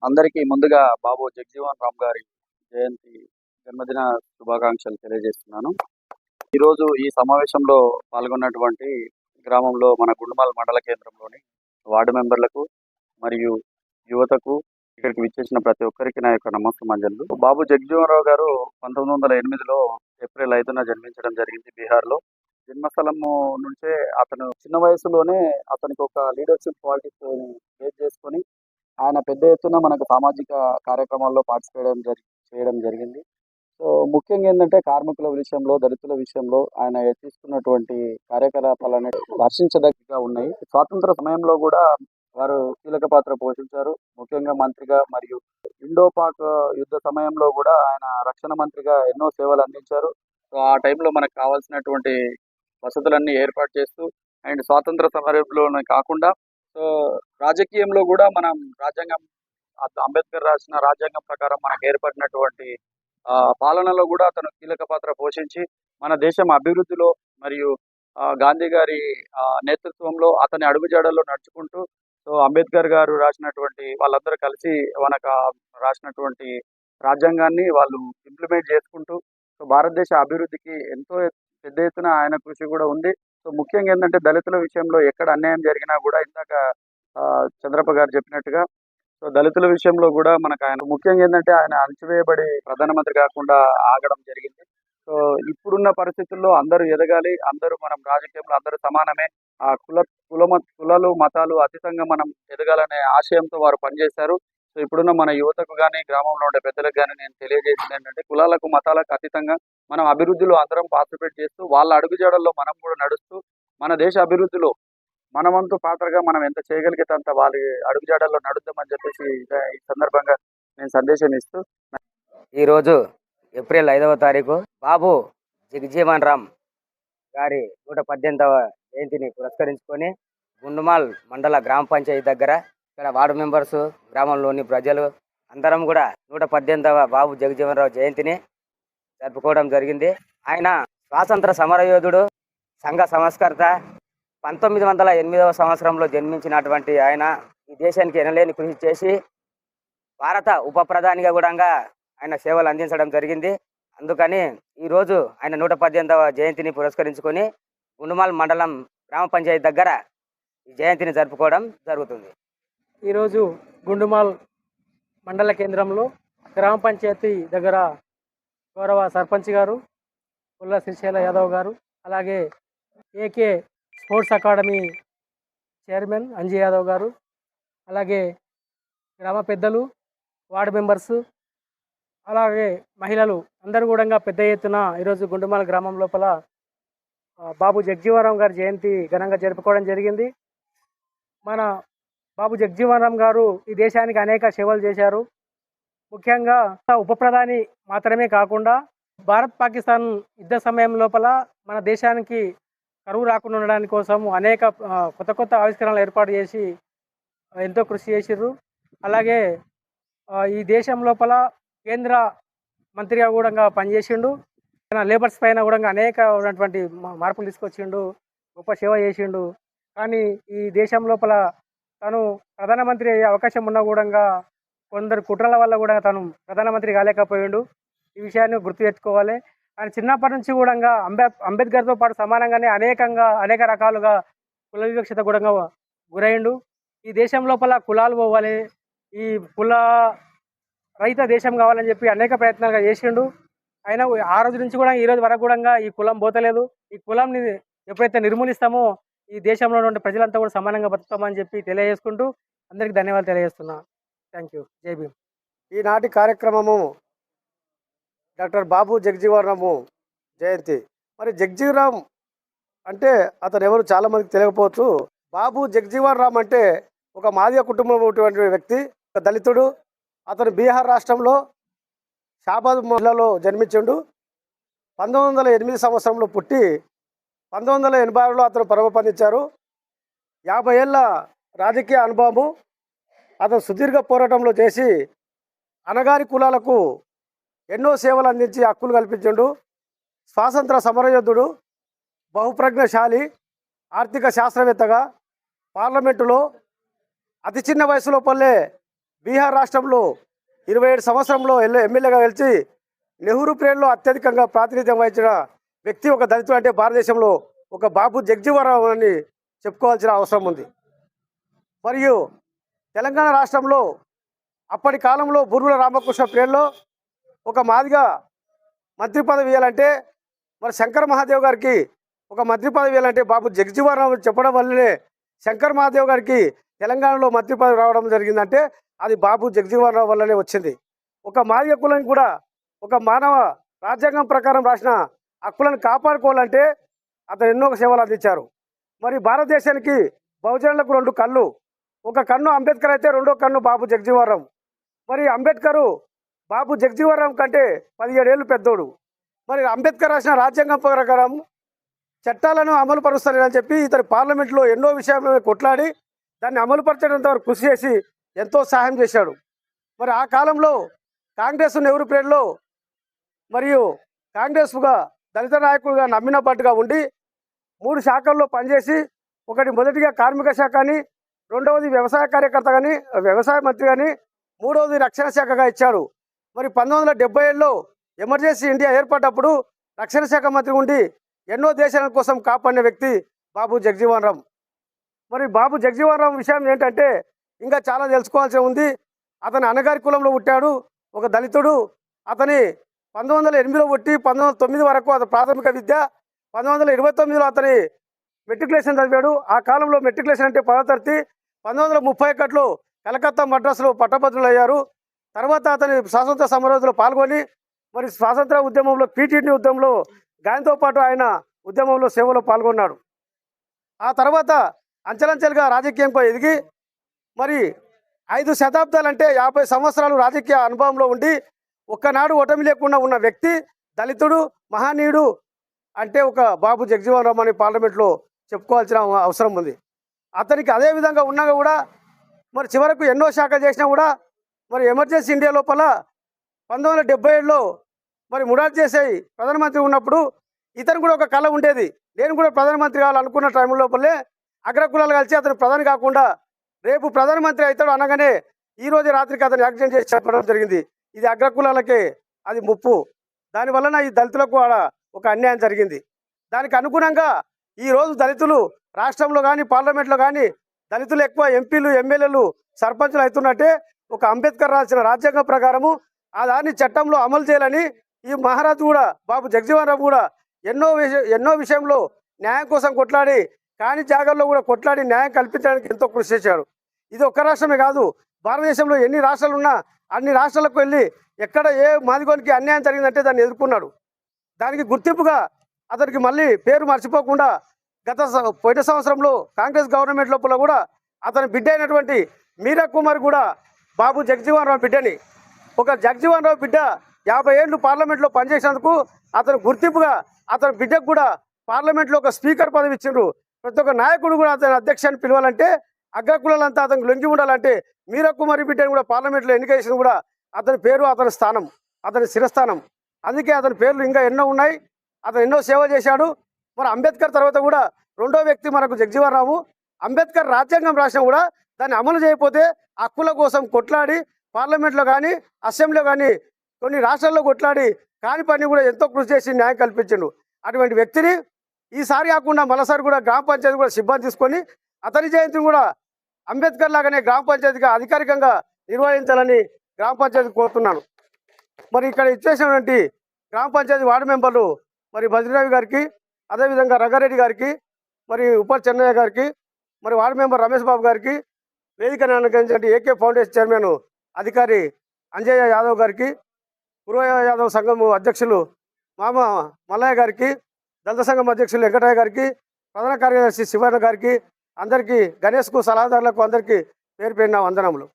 అందరికీ ముందుగా బాబు జగజీవన్ రామ్ గారి జయంతి జన్మదిన శుభాకాంక్షలు తెలియజేస్తున్నాను. ఈరోజు ఈ సమావేశంలో పాల్గొన్నటువంటి గ్రామంలో మన గుండుమాల్ మండల కేంద్రంలోని వార్డు మెంబర్లకు మరియు యువతకు ఇక్కడికి విచ్చేసిన ప్రతి ఒక్కరికి నా యొక్క నమస్సుమాంజలు. బాబు జగజీవన్ రావు గారు 1908లో ఏప్రిల్ 5న జన్మించడం జరిగింది బీహార్లో. జన్మస్థలము నుంచే అతను చిన్న వయసులోనే అతనికి ఒక లీడర్షిప్ క్వాలిటీస్ బేస్ చేసుకొని ఆయన పెద్ద ఎత్తున మనకు సామాజిక కార్యక్రమాల్లో పార్టిసిపేట్ చేయడం జరిగింది. సో ముఖ్యంగా ఏంటంటే కార్మికుల విషయంలో, దళితుల విషయంలో ఆయన తీసుకున్నటువంటి కార్యకలాపాలు అనేవి హర్షించదగ్గగా ఉన్నాయి. స్వాతంత్ర సమయంలో కూడా వారు కీలక పాత్ర పోషించారు. ముఖ్యంగా మంత్రిగా మరియు ఇండో పాక్ యుద్ధ సమయంలో కూడా ఆయన రక్షణ మంత్రిగా ఎన్నో సేవలు అందించారు. సో ఆ టైంలో మనకు కావాల్సినటువంటి వసతులన్నీ ఏర్పాటు చేస్తూ అండ్ స్వాతంత్ర సమరంలోనే కాకుండా సో రాజకీయంలో కూడా మనం రాజ్యాంగం అంబేద్కర్ రాసిన రాజ్యాంగం ప్రకారం మనకు ఏర్పడినటువంటి పాలనలో కూడా అతను కీలక పాత్ర పోషించి మన దేశం అభివృద్ధిలో మరియు గాంధీ గారి నేతృత్వంలో అతని అడుగుజాడల్లో నడుచుకుంటూ సో అంబేద్కర్ గారు రాసినటువంటి వాళ్ళందరూ కలిసి మనకు రాసినటువంటి రాజ్యాంగాన్ని వాళ్ళు ఇంప్లిమెంట్ చేసుకుంటూ సో భారతదేశ అభివృద్ధికి ఎంతో పెద్ద ఎత్తున ఆయన కృషి కూడా ఉంది. సో ముఖ్యంగా ఏంటంటే దళితుల విషయంలో ఎక్కడ అన్యాయం జరిగినా కూడా ఇందాక చంద్రప్ప గారు చెప్పినట్టుగా సో దళితుల విషయంలో కూడా మనకు ఆయన ముఖ్యంగా ఏంటంటే ఆయన అణచివేయబడి ప్రధానమంత్రి కాకుండా ఆగడం జరిగింది. సో ఇప్పుడున్న పరిస్థితుల్లో అందరూ ఎదగాలి, అందరూ మనం రాజకీయంలో అందరూ సమానమే, ఆ కులాలు మతాలు అతీతంగా మనం ఎదగాలనే ఆశయంతో వారు పనిచేశారు. సో ఇప్పుడున్న మన యువతకు కానీ గ్రామంలో ఉండే పెద్దలకు కానీ నేను తెలియజేసింది ఏంటంటే కులాలకు మతాలకు అతీతంగా మనం అభివృద్ధిలో అందరం పార్టిసిపేట్ చేస్తూ వాళ్ళ అడుగుజాడల్లో మనం కూడా నడుస్తూ మన దేశ అభివృద్ధిలో మనవంతు పాత్రగా మనం ఎంత చేయగలిగితే అంత వాళ్ళ అడుగుజాడల్లో నడుద్దామని చెప్పేసి ఈ సందర్భంగా నేను సందేశం ఇస్తూ ఈరోజు ఏప్రిల్ 5వ తారీఖు బాబు జగజీవన్ రామ్ గారి 118వ జయంతిని పురస్కరించుకొని గుండుమాల్ మండల గ్రామ పంచాయతీ దగ్గర ఇక్కడ వార్డు మెంబర్స్, గ్రామంలోని ప్రజలు అందరం కూడా 118వ బాబు జగజీవన్ రావు జయంతిని జరుపుకోవడం జరిగింది. ఆయన స్వాతంత్ర సమరయోధుడు, సంఘ సంస్కర్త. 1908వ సంవత్సరంలో జన్మించినటువంటి ఆయన ఈ దేశానికి ఎనలేని కృషి చేసి భారత ఉప ప్రధానిగా కూడా ఆయన సేవలు అందించడం జరిగింది. అందుకని ఈరోజు ఆయన 118వ జయంతిని పురస్కరించుకొని గుండుమాల్ మండలం గ్రామ పంచాయతీ దగ్గర ఈ జయంతిని జరుపుకోవడం జరుగుతుంది. ఈరోజు గుండుమాల్ మండల కేంద్రంలో గ్రామ పంచాయతీ దగ్గర గౌరవ సర్పంచ్ గారు పుల్ల శ్రీశైల యాదవ్ గారు, అలాగే AK sports academy chairman Anji Yadav గారు, అలాగే గ్రామ పెద్దలు, వార్డు మెంబర్సు, అలాగే మహిళలు అందరూ కూడా పెద్ద ఎత్తున ఈరోజు గుండుమాల గ్రామం లోపల బాబు జగజీవన్ రామ్ గారి జయంతి ఘనంగా జరుపుకోవడం జరిగింది. మన బాబు జగజీవన్ రామ్ గారు ఈ దేశానికి అనేక సేవలు చేశారు. ముఖ్యంగా ఉప ప్రధాని మాత్రమే కాకుండా భారత్ పాకిస్తాన్ యుద్ధ సమయం లోపల మన దేశానికి కరువు రాకుండా ఉండడానికి కోసం అనేక కొత్త కొత్త ఆవిష్కరణలు ఏర్పాటు చేసి ఎంతో కృషి చేసిర్రు. అలాగే ఈ దేశం లోపల కేంద్ర మంత్రిగా కూడా పనిచేసిండు. లేబర్స్ పైన కూడా అనేక ఉన్నటువంటి మార్పులు తీసుకొచ్చిండు, గొప్ప సేవ చేసిండు. కానీ ఈ దేశం లోపల తను ప్రధానమంత్రి అయ్యే అవకాశం ఉన్నా కూడా కొందరు కుట్రల వల్ల కూడా తను ప్రధానమంత్రి కాలేకపోయిండు. ఈ విషయాన్ని గుర్తుపెట్టుకోవాలి. ఆయన చిన్నప్పటి నుంచి కూడా అంబేద్కర్తో పాటు సమానంగానే అనేక రకాలుగా కుల వివక్షత కూడా గురైండు. ఈ దేశం లోపల కులాలు పోవాలి, ఈ కుల రహిత దేశం కావాలని చెప్పి అనేక ప్రయత్నాలుగా చేసిండు. అయినా ఆ రోజు నుంచి కూడా ఈ రోజు వరకు కూడా ఈ కులం పోతలేదు. ఈ కులంని ఎప్పుడైతే నిర్మూలిస్తామో ఈ దేశంలో ఉన్న ప్రజలంతా కూడా సమానంగా బతుకుతామని చెప్పి తెలియజేసుకుంటూ అందరికీ ధన్యవాదాలు తెలియజేస్తున్నా. Thank you. జై భీమ్. ఈనాటి కార్యక్రమము డాక్టర్ బాబు జగజీవన్ రామ్ జయంతి. మరి జగజీవన్ రామ్ అంటే అతను ఎవరు చాలామందికి తెలియకపోవచ్చు. బాబు జగజీవన్ రామ్ అంటే ఒక మాదిగ కుటుంబం ఉన్నటువంటి వ్యక్తి, ఒక దళితుడు. అతను బీహార్ రాష్ట్రంలో షాబాద్ జిల్లాలో జన్మించిండు. 1908 సంవత్సరంలో పుట్టి 1986లో అతను పరమపదించారు. 50 ఏళ్ళ రాజకీయ అనుభవము, అతను సుదీర్ఘ పోరాటంలో చేసి అనగారి కులాలకు ఎన్నో సేవలు అందించి హక్కులు కల్పించిండు. స్వాతంత్ర సమరయోధుడు, బహుప్రజ్ఞశాలి, ఆర్థిక శాస్త్రవేత్తగా పార్లమెంటులో అతి చిన్న వయసు లోపలే బీహార్ రాష్ట్రంలో 27 సంవత్సరంలో ఎమ్మెల్యేగా గెలిచి నెహ్రూ ప్రేరణలో అత్యధికంగా ప్రాతినిధ్యం వహించిన వ్యక్తి ఒక దళితుడు అంటే భారతదేశంలో ఒక బాబు జగజీవన్ రామ్ అని చెప్పుకోవాల్సిన అవసరం ఉంది. మరియు తెలంగాణ రాష్ట్రంలో అప్పటి కాలంలో బుర్గుల రామకృష్ణ ప్రేరణలో ఒక మాదిగా మంత్రి పదవి ఇవ్వాలంటే మరి శంకర్ మహాదేవ్ గారికి ఒక మంత్రి పదవి ఇవ్వాలంటే బాబు జగజీవన్ రామ్ చెప్పడం వల్లనే శంకర్ మహాదేవ్ గారికి తెలంగాణలో మంత్రి పదవి రావడం జరిగిందంటే అది బాబు జగజీవన్ రామ్ వల్లనే వచ్చింది. ఒక మాదిగ కులానికి కూడా ఒక మానవ రాజ్యాంగం ప్రకారం రాసిన హక్కులను కాపాడుకోవాలంటే అతను ఎన్నో సేవలు అందించారు. మరి భారతదేశానికి బహుజనులకు 2 కళ్ళు, ఒక కన్ను అంబేద్కర్ అయితే రెండో కన్ను బాబు జగజీవన్ రామ్. మరి అంబేద్కరు బాబు జగజీవన్ రామ్ కంటే 17 ఏళ్ళు పెద్దోడు. మరి అంబేద్కర్ రాసిన రాజ్యాంగం ప్రకారం చట్టాలను అమలు పరుస్తారని చెప్పి ఇతను పార్లమెంట్లో ఎన్నో విషయాలను కొట్లాడి దాన్ని అమలు పరచడంతో కృషి చేసి ఎంతో సహాయం చేశాడు. మరి ఆ కాలంలో కాంగ్రెస్ నెహ్రూ ప్రేరణలో మరియు కాంగ్రెస్గా దళిత నాయకుడిగా నమ్మిన పట్టుగా ఉండి 3 శాఖల్లో పనిచేసి ఒకటి మొదటిగా కార్మిక శాఖ అని, రెండవది వ్యవసాయ కార్యకర్త కానీ వ్యవసాయ మంత్రి కానీ, మూడవది రక్షణ శాఖగా ఇచ్చాడు. మరి 1977లో ఎమర్జెన్సీ ఇండియా ఏర్పడ్డప్పుడు రక్షణ శాఖ మంత్రి ఉండి ఎన్నో దేశాల కోసం కాపాడిన వ్యక్తి బాబు జగజీవన్ రామ్. మరి బాబు జగజీవన్ రామ్ విషయం ఏంటంటే ఇంకా చాలా తెలుసుకోవాల్సి ఉంది. అతను అన్నగారి కులంలో పుట్టాడు, ఒక దళితుడు. అతని 1908లో పుట్టి 1909 వరకు అతని ప్రాథమిక విద్య, 1929లో అతని మెట్రికులేషన్ చదివాడు. ఆ కాలంలో మెట్రికులేషన్ అంటే 10వ తరగతి. 1931లో కలకత్తా మద్రాసులో పట్టభద్రులు అయ్యారు. తర్వాత అతని స్వాతంత్ర సమరలో పాల్గొని మరి స్వాతంత్ర ఉద్యమంలో పీటీటీ ఉద్యమంలో గాంధీతో పాటు ఆయన ఉద్యమంలో సేవలో పాల్గొన్నాడు. ఆ తర్వాత అంచెలంచెలుగా రాజకీయంగా ఎదిగి మరి 5 శతాబ్దాలు అంటే 50 సంవత్సరాలు రాజకీయ అనుభవంలో ఉండి ఒక్కనాడు ఓటమి లేకుండా ఉన్న వ్యక్తి, దళితుడు, మహనీయుడు అంటే ఒక బాబు జగజీవన్ రామ్ అని పార్లమెంట్లో చెప్పుకోవాల్సిన అవసరం ఉంది. అతనికి అదే విధంగా ఉన్నా కూడా మరి చివరకు ఎన్నో శాఖలు చేసినా కూడా మరి ఎమర్జెన్సీ ఇండియా లోపల 1977లో మరి మురార్జీ దేశాయ్ ప్రధానమంత్రి ఉన్నప్పుడు ఇతను కూడా ఒక కళ ఉండేది. నేను కూడా ప్రధానమంత్రి కావాలనుకున్న టైం లోపలే అగ్రకులాలు కలిసి అతను ప్రధాని కాకుండా రేపు ప్రధానమంత్రి అవుతాడు అనగానే ఈ రోజు రాత్రికి అతను యాక్సిడెంట్ చేసి చెప్పడం జరిగింది. ఇది అగ్రకులాలకే అది ముప్పు. దానివలన ఈ దళితులకు ఒక అన్యాయం జరిగింది. దానికి అనుగుణంగా ఈరోజు దళితులు రాష్ట్రంలో కానీ పార్లమెంట్లో కానీ దళితులు ఎక్కువ ఎంపీలు, ఎమ్మెల్యేలు, సర్పంచులు అవుతున్నట్టే ఒక అంబేద్కర్ రాసిన రాజ్యాంగం ప్రకారము ఆ దాన్ని చట్టంలో అమలు చేయాలని ఈ మహారాజు కూడా బాబు జగజీవన్ రామ్ కూడా ఎన్నో విషయంలో న్యాయం కోసం కొట్లాడి కాని జాగాల్లో కూడా కొట్లాడి న్యాయం కల్పించడానికి ఎంతో కృషి చేశాడు. ఇది ఒక్క రాష్ట్రమే కాదు, భారతదేశంలో ఎన్ని రాష్ట్రాలు ఉన్నా అన్ని రాష్ట్రాలకు వెళ్ళి ఎక్కడ ఏ మాదిగోనికి అన్యాయం జరిగిందంటే దాన్ని ఎదుర్కొన్నాడు. దానికి గుర్తింపుగా అతనికి మళ్ళీ పేరు మర్చిపోకుండా పోయిన సంవత్సరంలో కాంగ్రెస్ గవర్నమెంట్ లోపల కూడా అతని బిడ్డ అయినటువంటి మీరా కుమార్ కూడా బాబు జగజీవన్ రామ్ బిడ్డని, ఒక జగజీవన్ రామ్ బిడ్డ 50 ఏళ్ళు పార్లమెంట్లో పనిచేసినందుకు అతను గుర్తింపుగా అతని బిడ్డకు కూడా పార్లమెంట్లో ఒక స్పీకర్ పదవి ఇచ్చిండ్రు. ప్రతి ఒక్క నాయకుడు కూడా అతని అధ్యక్షాన్ని పిలవాలంటే అగ్రకులాలంతా అతనికి లొంగి ఉండాలంటే మీరా కుమారి బిడ్డని కూడా పార్లమెంట్లో ఎన్నిక చేసిన కూడా అతని పేరు, అతని స్థానం, అతని శిరస్థానం. అందుకే అతని పేర్లు ఇంకా ఎన్నో ఉన్నాయి. అతను ఎన్నో సేవ చేశాడు. మరి అంబేద్కర్ తర్వాత కూడా రెండో వ్యక్తి మనకు జగజీవన్ రామ్. అంబేద్కర్ రాజ్యాంగం రాసినా కూడా దాన్ని అమలు చేయకపోతే హక్కుల కోసం కొట్లాడి పార్లమెంట్లో కానీ అసెంబ్లీలో కానీ కొన్ని రాష్ట్రాల్లో కొట్లాడి కాని పని కూడా ఎంతో కృషి చేసి న్యాయం కల్పించిండు. అటువంటి వ్యక్తిని ఈసారి కాకుండా మరోసారి కూడా గ్రామ పంచాయతీ కూడా సిబ్బంది తీసుకొని అతని జయంతిని కూడా అంబేద్కర్ లాగానే గ్రామ పంచాయతీగా అధికారికంగా నిర్వహించాలని గ్రామ పంచాయతీ కోరుతున్నాను. మరి ఇక్కడ ఇచ్చేసినటువంటి గ్రామ పంచాయతీ వార్డు మెంబర్లు మరి బద్రీరావు గారికి, అదేవిధంగా రంగారెడ్డి గారికి, మరి ఉప చెన్నయ్య గారికి, మరి వార్డు మెంబర్ రమేష్ బాబు గారికి, వేదికను అనుకరించినటువంటి ఏకే ఫౌండేషన్ చైర్మన్ అధికారి అంజయ్య యాదవ్ గారికి, పూర్వ యాదవ్ సంఘం అధ్యక్షులు మామ మల్లయ్య గారికి, దళిత సంఘం అధ్యక్షులు వెంకటయ్య గారికి, ప్రధాన కార్యదర్శి శివన్న గారికి, అందరికీ గణేష్కు సలహాదారులకు అందరికీ పేరు పేరున వందనములు.